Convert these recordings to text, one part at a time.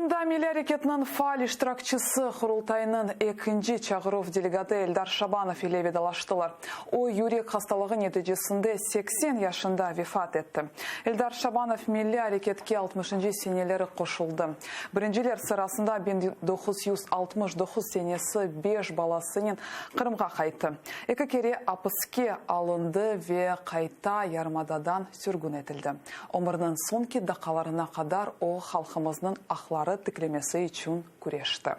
Кырымда милли әрекетінің фаал иштиракчысы Құрылтайының экинчи чагыруу делегаты Эльдар Шабанов ile ведалаштылар. О юрек хасталыгы нәтижесінде 80 yaşında вефат етті. Эльдар Шабанов милли әрекетке 60 сенелері қошылды. Біріншілер сырасында 1969 сенесі 5 баласының Қырымға қайты. Екі кере апыске алынды ве қайта ярмададан сүргін етілді. Өмірінің сонки дақаларына қадар о халқымыздың ақлары тіклемесі үшін күрешті.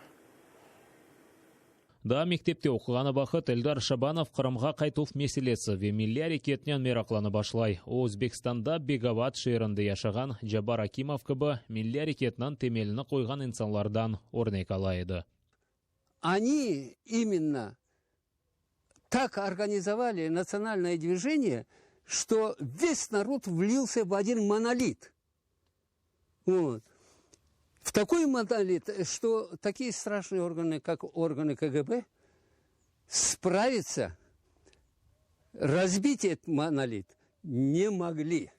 Да, мектепте оқығаны бақыт Эльдар Шабанов Қырымға қайтуф меселесі ве милли әрекетінен мерақланы башлай. О Өзбекстанда Бегават шерінде яшаған Джабар Акимов кібі милли әрекетінен темеліні қойған инсанлардан орнек алайды. Они именно так организовали национальное движение, что весь народ влился в один монолит. Вот. В такой монолит, что такие страшные органы, как органы КГБ, справиться, разбить этот монолит не могли.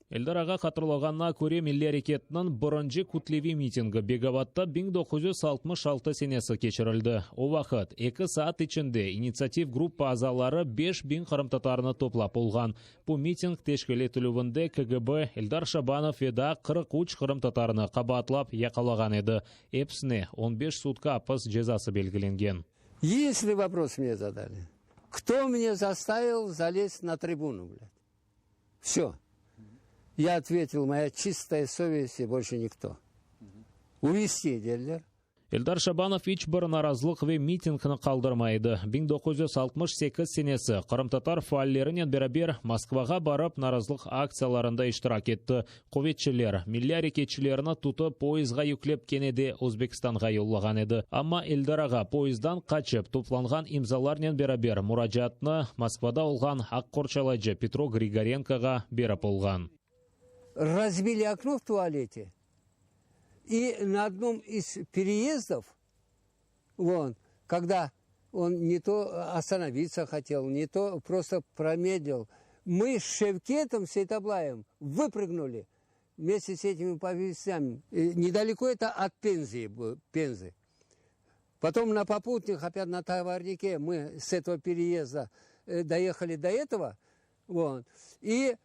Эльдар аға қатырлағанна көре милли әрекетінің бұрынжы күтлеви митингі Бегаватта 1966 сенесі кешірілді. О вақыт 2 саат ішінде инициатив группа азалары 5000 қырымтатарыны топлап болған. Бұл митинг тешкілетілуінде КГБ Эльдар Шабанов еда 43 қырымтатарыны қабатлап яқалаған еді. Эпсіне 15 сутка апыс жезасы белгіленген. Если вопрос мне задали, кто меня заставил залезть на трибуну, блядь? Все. Я ответил, моя чистая совесть и больше никто. Увести Эльдар. Эльдар Шабанов ич бір наразылық ве митингіні қалдырмайды. 1968 сенесі Қырым-татар фааллерінен берабер Москваға барып наразылық акцияларында иштирак етті. Қоветшілер, милли әрекетшілеріні туты поезға юклеп кенеде Өзбекстанға йоллаған еді. Амма Эльдар аға поездан қачып топланған имзаларнен берабер мұражатыны Москвада олған Аққорчалайжы Петро Григоренкоға беріп олған. Разбили окно в туалете, и на одном из переездов, вон, когда он не то остановиться хотел, не то просто промедлил, мы с Шевкетом Сейтаблаем выпрыгнули вместе с этими повесями. Недалеко это от Пензы. Потом на попутных, опять на товарнике, мы с этого переезда доехали до этого, вон, и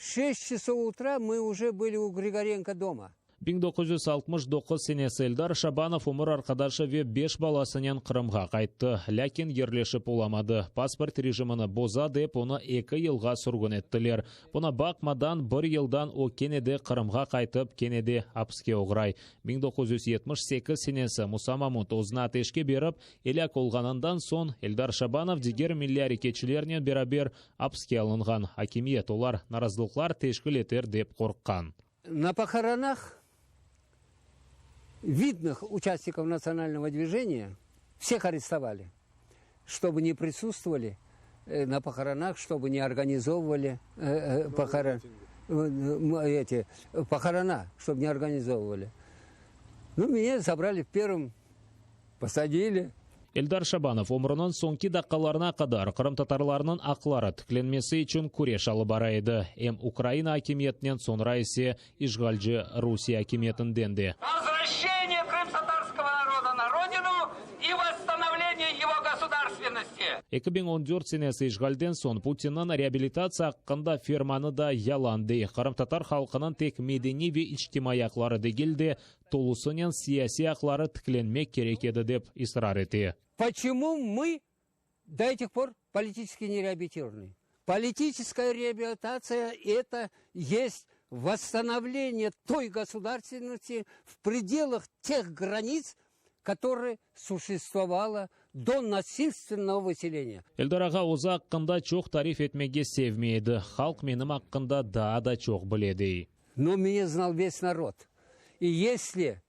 6 часов утра мы уже были у Григоренко дома. 1969 сенесі Эльдар Шабанов умыр арқадашы ве 5 баласынан Қырымға қайтты. Ләкин ерлешіп оламады. Паспорт режиміні боза деп оны 2 елға сүргін еттілер. Бұны бақмадан 1 елдан о кенеде Қырымға қайтып, кенеде апске оғырай. 1978 сенесі Мұса Мамут озына атешке беріп, еляк олғанандан сон Эльдар Шабанов дегер милли әрекетшілерінен берабер апске алынған. Акимиет олар наразылықлар тешкіл етер деп қорыққан. На похоронах видных участников национального движения всех арестовали, чтобы не присутствовали на похоронах, чтобы не организовывали похорона, чтобы не организовывали. Ну, меня забрали первым, посадили. Эльдар Шабанов өмірінің соңки даққаларына қадар Қырым татарларының ақлары тікленмесі үшін күреш алып барайды. Эм Украина акимиетінен sonra есе işgalci Русия акимиетінден де. Возвращение крым-татарского народа на родину и восстановление его государственности. 2014 сенесі işgalден сон Путиннің реабилитация аққында ферманы да яланды. Қырым татар халқының тек медени ве иштимай ақлары дегілде толусының сияси ақлары тікленмек керек еді деп исрар еті. Почему мы до этих пор политически не реабилитированы? Политическая реабилитация – это есть восстановление той государственности в пределах тех границ, которые существовало до насильственного выселения. Эльдар аға оза аққында чоқ тариф етмеге севмейді. Халық менім аққында да чоқ біледі. Но меня знал весь народ. И если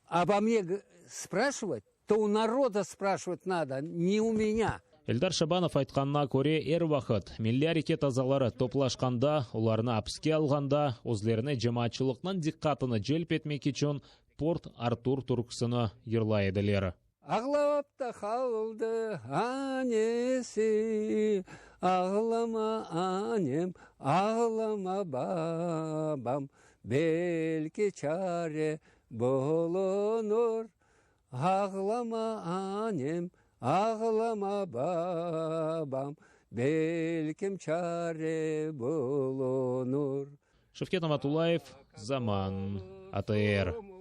обо мне спрашивать, то у народа спрашивать надо, не у меня. Эльдар Шабанов айтқанына көре әр вақыт милли әрекет азалары топлашқанда, оларына апске алғанда, өзлеріне жамаатшылықнан диққатыны желп етмек үшін Порт Артур түркісіні ерлайдылер. Ағлап та қалды анесі, ағлама анем, ағлама бабам, Belki çare bulunur. Ağlama annem, ağlama babam. Belkim çare bulunur. Шевкет Аматуллаев, Заман, АТР.